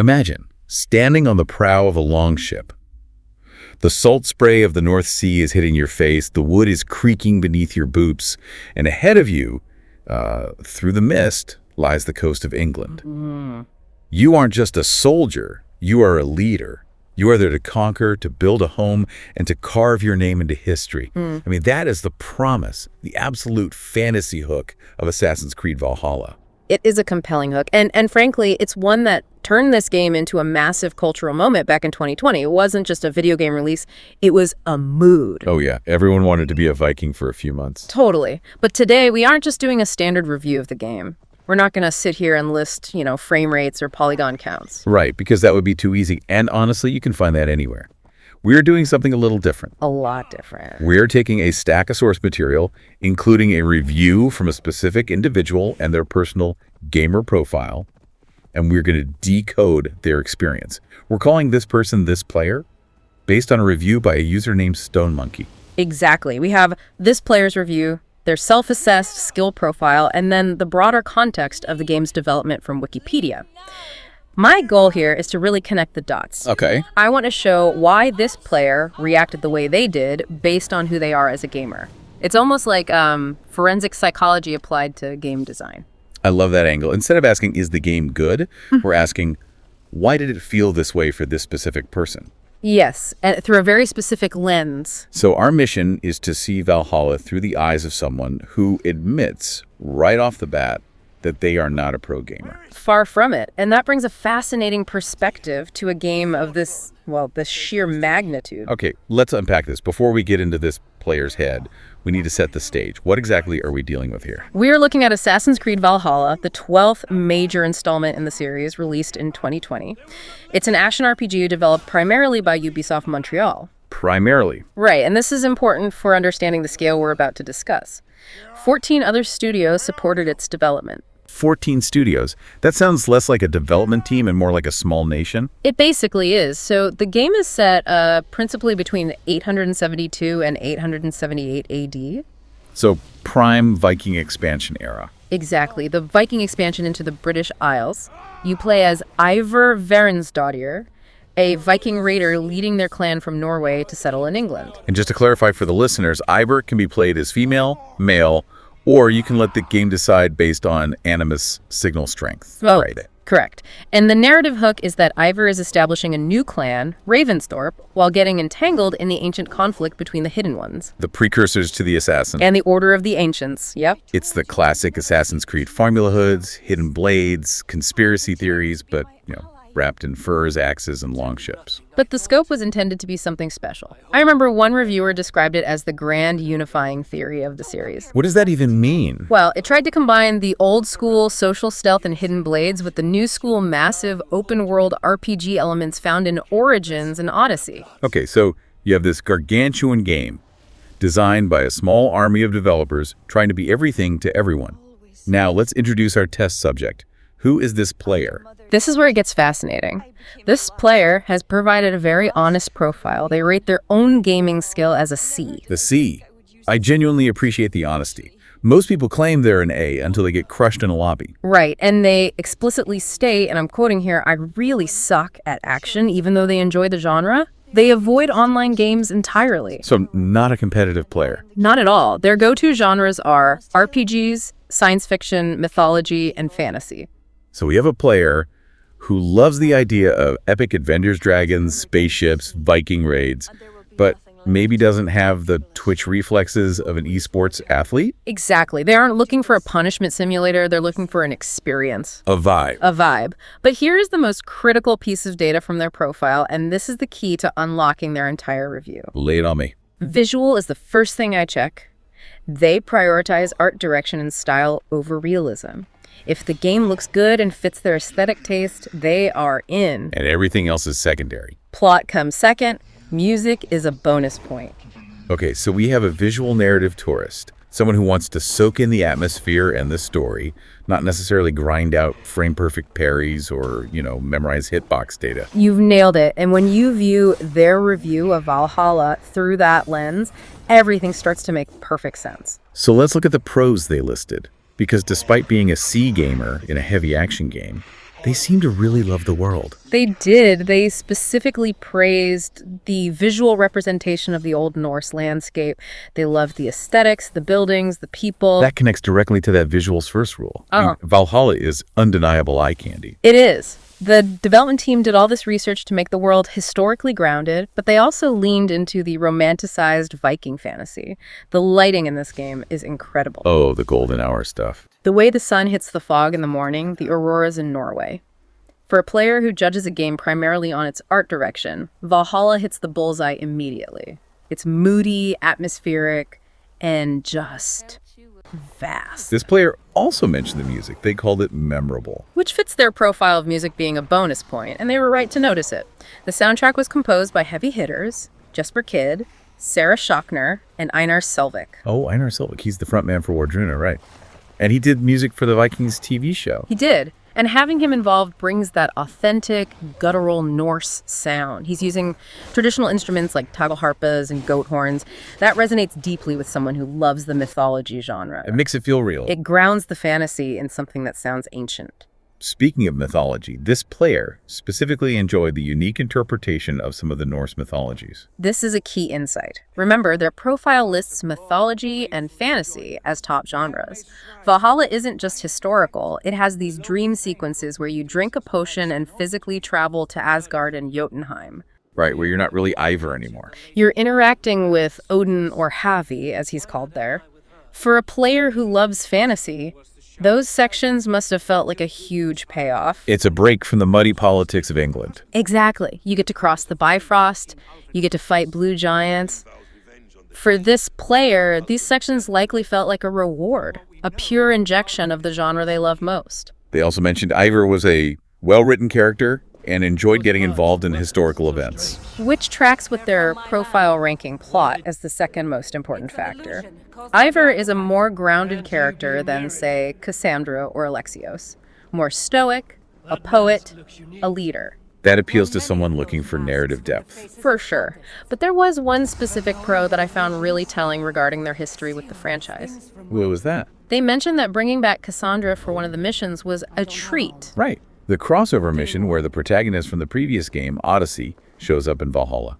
Imagine standing on the prow of a longship. The salt spray of the North Sea is hitting your face, the wood is creaking beneath your boots, and ahead of you, through the mist, lies the coast of England. You aren't just a soldier, you are a leader. You are there to conquer, to build a home, and to carve your name into history. I mean, that is the promise, the absolute fantasy hook of Assassin's Creed Valhalla. It is a compelling hook. And frankly, it's one that turned this game into a massive cultural moment back in 2020. It wasn't just a video game release. It was a mood. Oh, yeah. Everyone wanted to be a Viking for a few months. Totally. But today, we aren't just doing a standard review of the game. We're not going to sit here and list, frame rates or polygon counts. Right, because that would be too easy. And honestly, you can find that anywhere. We're doing something a little different. A lot different. We're taking a stack of source material, including a review from a specific individual and their personal gamer profile, and we're going to decode their experience. We're calling this person this player based on a review by a user named Stonemonkey. Exactly. We have this player's review, their self-assessed skill profile, and then the broader context of the game's development from Wikipedia. My goal here is to really connect the dots. Okay. I want to show why this player reacted the way they did based on who they are as a gamer. It's almost like forensic psychology applied to game design. I love that angle. Instead of asking, is the game good? We're asking, why did it feel this way for this specific person? Yes, and through a very specific lens. So our mission is to see Valhalla through the eyes of someone who admits right off the bat that they are not a pro gamer. Far from it. And that brings a fascinating perspective to a game of this sheer magnitude. Okay, let's unpack this. Before we get into this player's head, we need to set the stage. What exactly are we dealing with here? We're looking at Assassin's Creed Valhalla, the 12th major installment in the series, released in 2020. It's an action RPG developed primarily by Ubisoft Montreal. Primarily. Right, and this is important for understanding the scale we're about to discuss. 14 other studios supported its development. 14 studios. That sounds less like a development team and more like a small nation. It basically is. So the game is set principally between 872 and 878 AD. So prime Viking expansion era. Exactly. The Viking expansion into the British Isles. You play as Eivor Varinsdottir, a Viking raider leading their clan from Norway to settle in England. And just to clarify for the listeners, Eivor can be played as female, male, or you can let the game decide based on animus signal strength. Oh, right. Correct. And the narrative hook is that Eivor is establishing a new clan, Ravensthorpe, while getting entangled in the ancient conflict between the Hidden Ones. The precursors to the Assassin. And the Order of the Ancients, yep. It's the classic Assassin's Creed formula hoods, hidden blades, conspiracy theories, but, wrapped in furs, axes, and longships. But the scope was intended to be something special. I remember one reviewer described it as the grand unifying theory of the series. What does that even mean? Well, it tried to combine the old school social stealth and hidden blades with the new school massive open world RPG elements found in Origins and Odyssey. Okay, so you have this gargantuan game designed by a small army of developers trying to be everything to everyone. Now let's introduce our test subject. Who is this player? This is where it gets fascinating. This player has provided a very honest profile. They rate their own gaming skill as a C. The C. I genuinely appreciate the honesty. Most people claim they're an A until they get crushed in a lobby. Right, and they explicitly state, and I'm quoting here, I really suck at action, even though they enjoy the genre. They avoid online games entirely. So not a competitive player. Not at all. Their go-to genres are RPGs, science fiction, mythology, and fantasy. So we have a player who loves the idea of epic adventures, dragons, spaceships, Viking raids, but maybe doesn't have the twitch reflexes of an esports athlete? Exactly. They aren't looking for a punishment simulator. They're looking for an experience. A vibe. A vibe. But here is the most critical piece of data from their profile, and this is the key to unlocking their entire review. Lay it on me. Visual is the first thing I check. They prioritize art direction and style over realism. If the game looks good and fits their aesthetic taste, they are in. And everything else is secondary. Plot comes second. Music is a bonus point. Okay, so we have a visual narrative tourist, someone who wants to soak in the atmosphere and the story, not necessarily grind out frame-perfect parries or, memorize hitbox data. You've nailed it. And when you view their review of Valhalla through that lens, everything starts to make perfect sense. So let's look at the pros they listed. Because despite being a C gamer in a heavy action game, They seem to really love the world. They did. They specifically praised the visual representation of the Old Norse landscape. They loved the aesthetics, the buildings, the people. That connects directly to that visual's first rule. Valhalla is undeniable eye candy. It is. The development team did all this research to make the world historically grounded, but they also leaned into the romanticized Viking fantasy. The lighting in this game is incredible. Oh, the golden hour stuff. The way the sun hits the fog in the morning, the auroras in Norway. For a player who judges a game primarily on its art direction, Valhalla hits the bullseye immediately. It's moody, atmospheric, and just vast. This player also mentioned the music. They called it memorable. Which fits their profile of music being a bonus point, and they were right to notice it. The soundtrack was composed by heavy hitters, Jesper Kyd, Sarah Schachner, and Einar Selvik. Oh, Einar Selvik. He's the frontman for Wardruna, right? And he did music for the Vikings TV show. He did. And having him involved brings that authentic, guttural Norse sound. He's using traditional instruments like tagelharpas and goat horns. That resonates deeply with someone who loves the mythology genre. It makes it feel real. It grounds the fantasy in something that sounds ancient. Speaking of mythology, this player specifically enjoyed the unique interpretation of some of the Norse mythologies. This is a key insight. Remember, their profile lists mythology and fantasy as top genres. Valhalla isn't just historical. It has these dream sequences where you drink a potion and physically travel to Asgard and Jotunheim. Right, where you're not really Ivar anymore. You're interacting with Odin, or Havi, as he's called there. For a player who loves fantasy, those sections must have felt like a huge payoff. It's a break from the muddy politics of England. Exactly. You get to cross the Bifrost. You get to fight blue giants. For this player, these sections likely felt like a reward, a pure injection of the genre they love most. They also mentioned Ivar was a well-written character and enjoyed getting involved in historical events. Which tracks with their profile ranking plot as the second most important factor. Ivar is a more grounded character than, say, Cassandra or Alexios. More stoic, a poet, a leader. That appeals to someone looking for narrative depth. For sure. But there was one specific pro that I found really telling regarding their history with the franchise. What was that? They mentioned that bringing back Cassandra for one of the missions was a treat. Right. The crossover mission where the protagonist from the previous game, Odyssey, shows up in Valhalla.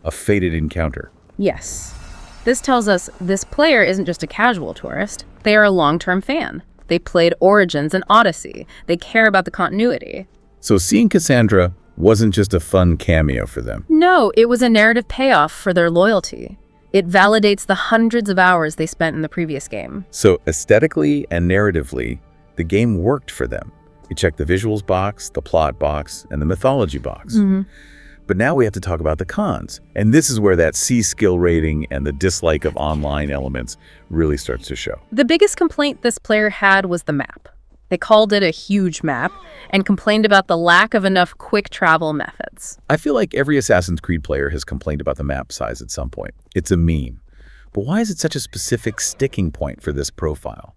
A fated encounter. Yes. This tells us this player isn't just a casual tourist. They are a long-term fan. They played Origins and Odyssey. They care about the continuity. So seeing Cassandra wasn't just a fun cameo for them. No, it was a narrative payoff for their loyalty. It validates the hundreds of hours they spent in the previous game. So aesthetically and narratively, the game worked for them. You check the visuals box, the plot box, and the mythology box. But now we have to talk about the cons. And this is where that C skill rating and the dislike of online elements really starts to show. The biggest complaint this player had was the map. They called it a huge map and complained about the lack of enough quick travel methods. I feel like every Assassin's Creed player has complained about the map size at some point. It's a meme. But why is it such a specific sticking point for this profile?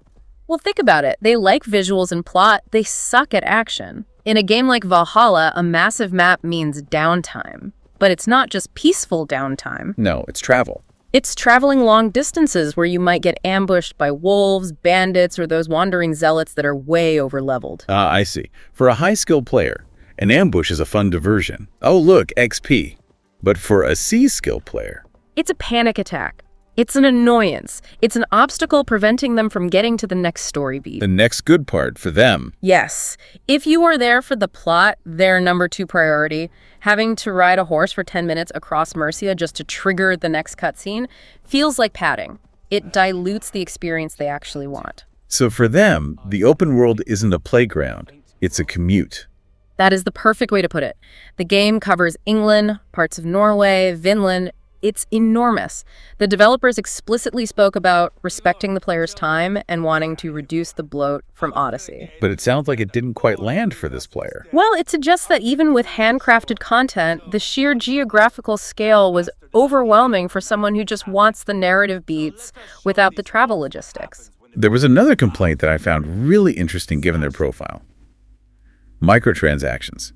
Well, think about it. They like visuals and plot. They suck at action. In a game like Valhalla, a massive map means downtime. But it's not just peaceful downtime. No, it's travel. It's traveling long distances where you might get ambushed by wolves, bandits, or those wandering zealots that are way over-leveled. I see. For a high-skilled player, an ambush is a fun diversion. Oh, look, XP. But for a C-skilled player, it's a panic attack. It's an annoyance. It's an obstacle preventing them from getting to the next story beat. the next good part for them. Yes. If you are there for the plot, their number 2 priority, having to ride a horse for 10 minutes across Mercia just to trigger the next cutscene feels like padding. It dilutes the experience they actually want. So for them, the open world isn't a playground. It's a commute. That is the perfect way to put it. The game covers England, parts of Norway, Vinland. It's enormous. The developers explicitly spoke about respecting the player's time and wanting to reduce the bloat from Odyssey. But it sounds like it didn't quite land for this player. Well, it suggests that even with handcrafted content, the sheer geographical scale was overwhelming for someone who just wants the narrative beats without the travel logistics. There was another complaint that I found really interesting given their profile. Microtransactions.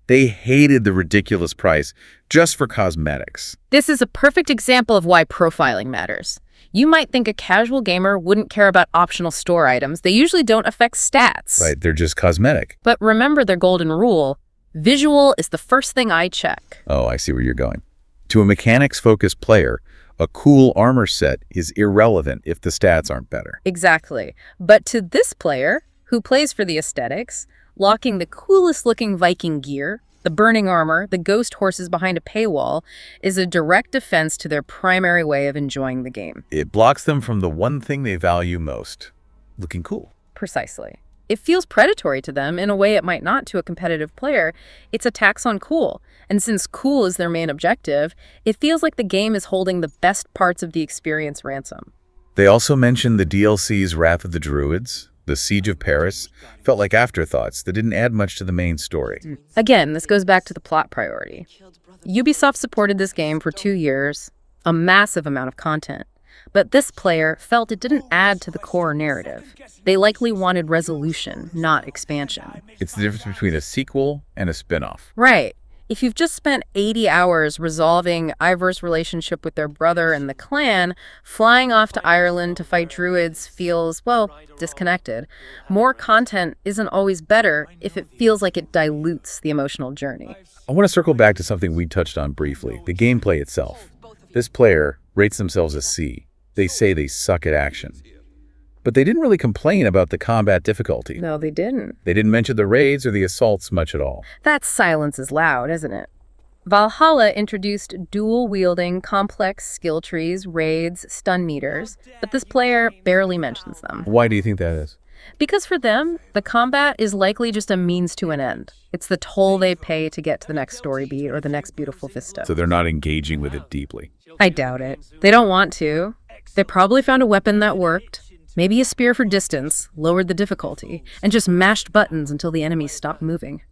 They hated the ridiculous price just for cosmetics. This is a perfect example of why profiling matters. You might think a casual gamer wouldn't care about optional store items. They usually don't affect stats. Right, they're just cosmetic. But remember their golden rule. Visual is the first thing I check. Oh, I see where you're going. To a mechanics-focused player, a cool armor set is irrelevant if the stats aren't better. Exactly. But to this player, who plays for the aesthetics, locking the coolest-looking Viking gear, the burning armor, the ghost horses behind a paywall, is a direct defense to their primary way of enjoying the game. It blocks them from the one thing they value most, looking cool. Precisely. It feels predatory to them in a way it might not to a competitive player. It's a tax on cool. And since cool is their main objective, it feels like the game is holding the best parts of the experience ransom. They also mentioned the DLC's Wrath of the Druids, the Siege of Paris, felt like afterthoughts that didn't add much to the main story. Again, this goes back to the plot priority. Ubisoft supported this game for 2 years, a massive amount of content. But this player felt it didn't add to the core narrative. They likely wanted resolution, not expansion. It's the difference between a sequel and a spin-off. Right. If you've just spent 80 hours resolving Ivor's relationship with their brother and the clan, flying off to Ireland to fight druids feels, well, disconnected. More content isn't always better if it feels like it dilutes the emotional journey. I want to circle back to something we touched on briefly, the gameplay itself. This player rates themselves a C. They say they suck at action. But they didn't really complain about the combat difficulty. No, they didn't. They didn't mention the raids or the assaults much at all. That silence is loud, isn't it? Valhalla introduced dual-wielding, complex skill trees, raids, stun meters, but this player barely mentions them. Why do you think that is? Because for them, the combat is likely just a means to an end. It's the toll they pay to get to the next story beat or the next beautiful vista. So they're not engaging with it deeply. I doubt it. They don't want to. They probably found a weapon that worked. Maybe a spear for distance, lowered the difficulty, and just mashed buttons until the enemies stopped moving.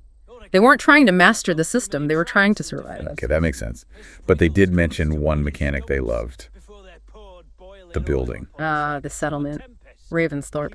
They weren't trying to master the system, they were trying to survive it. Okay, that makes sense. But they did mention one mechanic they loved. The building. The settlement. Ravensthorpe.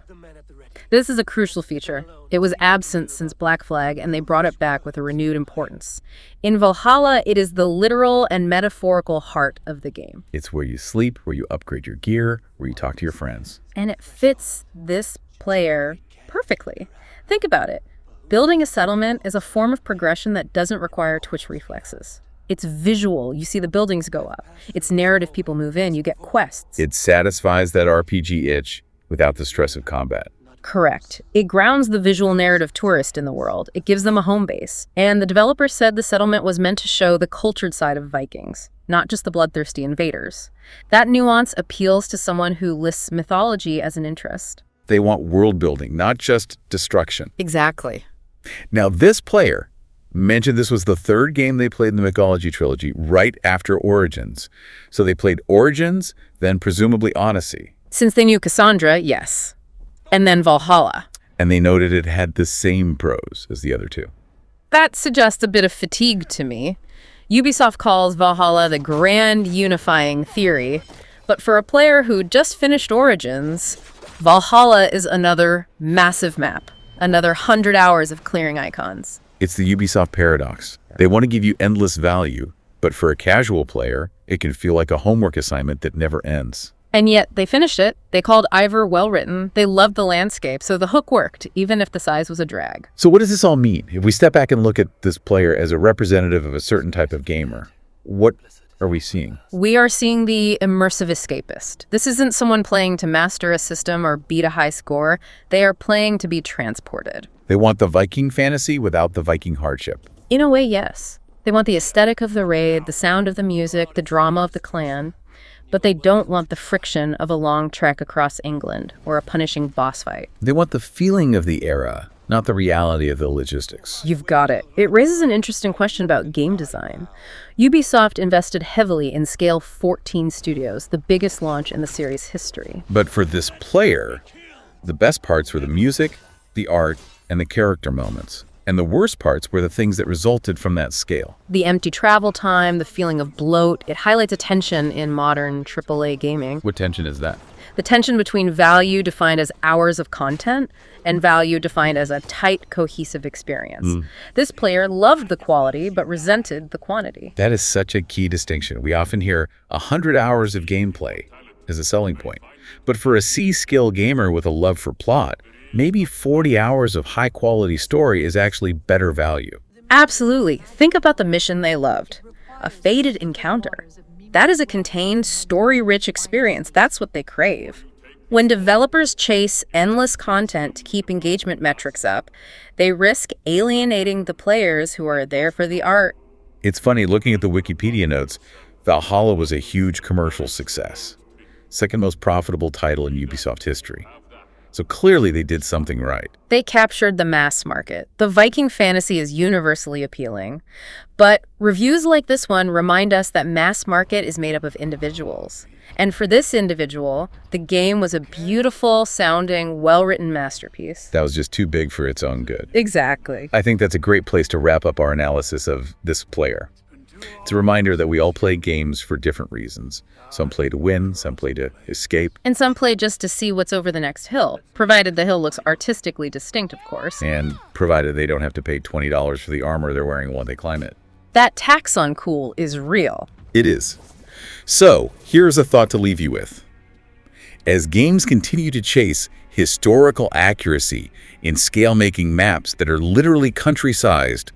This is a crucial feature. It was absent since Black Flag, and they brought it back with a renewed importance. In Valhalla, it is the literal and metaphorical heart of the game. It's where you sleep, where you upgrade your gear, where you talk to your friends. And it fits this player perfectly. Think about it. Building a settlement is a form of progression that doesn't require twitch reflexes. It's visual. You see the buildings go up. It's narrative. People move in. You get quests. It satisfies that RPG itch without the stress of combat. Correct. It grounds the visual narrative tourist in the world. It gives them a home base. And the developer said the settlement was meant to show the cultured side of Vikings, not just the bloodthirsty invaders. That nuance appeals to someone who lists mythology as an interest. They want world building, not just destruction. Exactly. Now, this player mentioned this was the third game they played in the Mythology trilogy right after Origins. So they played Origins, then presumably Odyssey. Since they knew Cassandra, yes. And then Valhalla. And they noted it had the same pros as the other two. That suggests a bit of fatigue to me. Ubisoft calls Valhalla the grand unifying theory, but for a player who just finished Origins, Valhalla is another massive map, another 100 hours of clearing icons. It's the Ubisoft paradox. They want to give you endless value, but for a casual player, it can feel like a homework assignment that never ends. And yet, they finished it. They called Ivor well-written. They loved the landscape, so the hook worked, even if the size was a drag. So what does this all mean? If we step back and look at this player as a representative of a certain type of gamer, what are we seeing? We are seeing the immersive escapist. This isn't someone playing to master a system or beat a high score. They are playing to be transported. They want the Viking fantasy without the Viking hardship. In a way, yes. They want the aesthetic of the raid, the sound of the music, the drama of the clan. But they don't want the friction of a long trek across England or a punishing boss fight. They want the feeling of the era, not the reality of the logistics. You've got it. It raises an interesting question about game design. Ubisoft invested heavily in Scale 14 Studios, the biggest launch in the series' history. But for this player, the best parts were the music, the art, and the character moments. And the worst parts were the things that resulted from that scale. The empty travel time, the feeling of bloat, it highlights a tension in modern AAA gaming. What tension is that? The tension between value defined as hours of content and value defined as a tight, cohesive experience. This player loved the quality but resented the quantity. That is such a key distinction. We often hear 100 hours of gameplay as a selling point. But for a C-skill gamer with a love for plot, maybe 40 hours of high-quality story is actually better value. Absolutely. Think about the mission they loved. A fated encounter. That is a contained, story-rich experience. That's what they crave. When developers chase endless content to keep engagement metrics up, they risk alienating the players who are there for the art. It's funny, looking at the Wikipedia notes, Valhalla was a huge commercial success. Second most profitable title in Ubisoft history. So clearly they did something right. They captured the mass market. The Viking fantasy is universally appealing. But reviews like this one remind us that mass market is made up of individuals. And for this individual, the game was a beautiful sounding, well-written masterpiece. That was just too big for its own good. Exactly. I think that's a great place to wrap up our analysis of this player. It's a reminder that we all play games for different reasons. Some play to win, some play to escape. And some play just to see what's over the next hill, provided the hill looks artistically distinct, of course. And provided they don't have to pay $20 for the armor they're wearing while they climb it. That tax on cool is real. It is. So, here's a thought to leave you with. As games continue to chase historical accuracy in scale-making maps that are literally country-sized,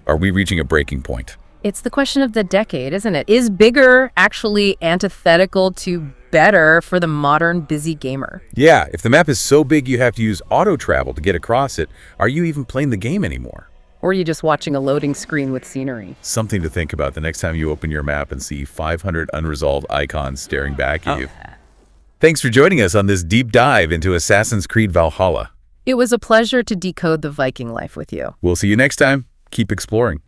are we reaching a breaking point? It's the question of the decade, isn't it? Is bigger actually antithetical to better for the modern busy gamer? Yeah, if the map is so big you have to use auto-travel to get across it, are you even playing the game anymore? Or are you just watching a loading screen with scenery? Something to think about the next time you open your map and see 500 unresolved icons staring back at you. Thanks for joining us on this deep dive into Assassin's Creed Valhalla. It was a pleasure to decode the Viking life with you. We'll see you next time. Keep exploring.